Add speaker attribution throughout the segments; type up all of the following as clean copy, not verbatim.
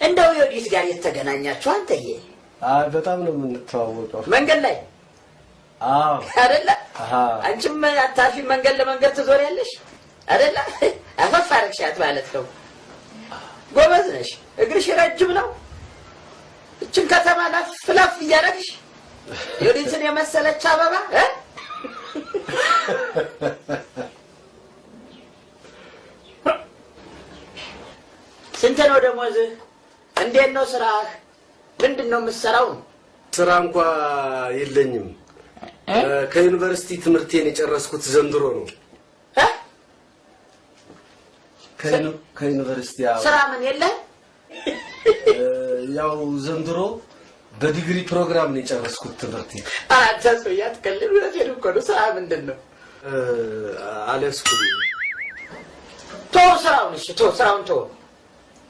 Speaker 1: እንደው የወዲት ጋር የተገናኛችሁ አንተዬ?
Speaker 2: አይ በጣም ነው የምንተዋወቀው።
Speaker 1: መንገድ ላይ?
Speaker 2: አዎ
Speaker 1: አይደለ? አንቺም አታፊ መንገድ ለመንገድ ትዞሪያለሽ አይደለ? አፈፍ አረግሻት ማለት ነው። ጎበዝ ነሽ። እግርሽ ረጅም ነው። እችን ከተማ ላፍ እያደረግሽ የወዲትን የመሰለች አበባ ስንት ነው ደሞዝህ? እንዴት ነው ስራህ? ምንድን ነው የምትሰራው?
Speaker 2: ስራ እንኳን የለኝም። ከዩኒቨርሲቲ ትምህርቴን የጨረስኩት ዘንድሮ ነው። ከዩኒቨርሲቲ
Speaker 1: ስራ ምን የለህ?
Speaker 2: ያው ዘንድሮ በዲግሪ ፕሮግራም ነው የጨረስኩት ትምህርቴን።
Speaker 1: አንተ ሰው ያትከልል ወለቴን እኮ ነው። ስራ ምንድን ነው?
Speaker 2: አልያዝኩም።
Speaker 1: ስራውን እሺ ስራውን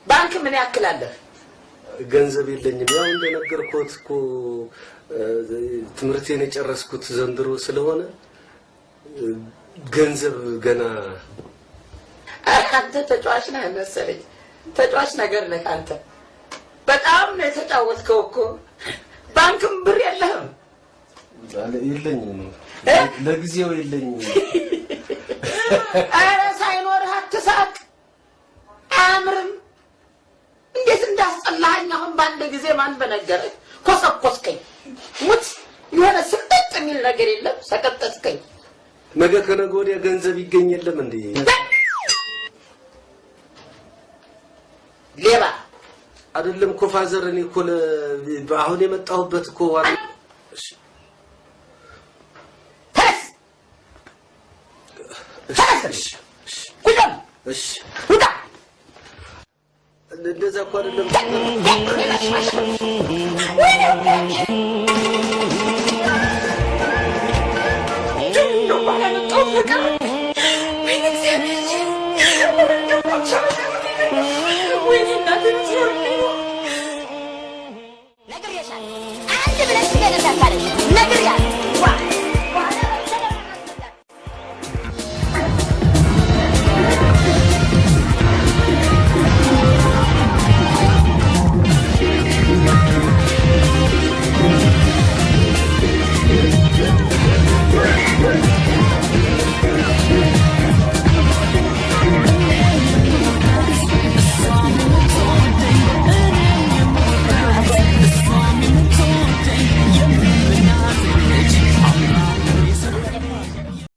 Speaker 1: ባንክ ምን ያክል አለህ?
Speaker 2: ገንዘብ የለኝም። ያው እንደነገርኩት እኮ ትምህርቴን የጨረስኩት ዘንድሮ ስለሆነ ገንዘብ ገና።
Speaker 1: አንተ ተጫዋች ነህ መሰለኝ። ተጫዋች ነገር ነህ አንተ። በጣም ነው የተጫወትከው እኮ። ባንክም ብር የለህም?
Speaker 2: የለኝም፣ ለጊዜው የለኝም።
Speaker 1: ኧረ ሳይኖርህ አትሳቅ። አያምርም። እንዴት እንዳስጠላኸኝ አሁን በአንድ ጊዜ ማን በነገረኝ? ኮሰኮስከኝ። ሙት የሆነ ስልጠጥ የሚል ነገር የለም። ሰቀጠጥከኝ።
Speaker 2: ነገ ከነገ ወዲያ ገንዘብ ይገኝ የለም እንዴ?
Speaker 1: ሌባ
Speaker 2: አይደለም እኮ ፋዘር። እኔ እኮ አሁን የመጣሁበት እኮ እሺ እሺ
Speaker 1: ውጣ።
Speaker 2: እንደዛ እኮ አይደለም።
Speaker 1: ነገር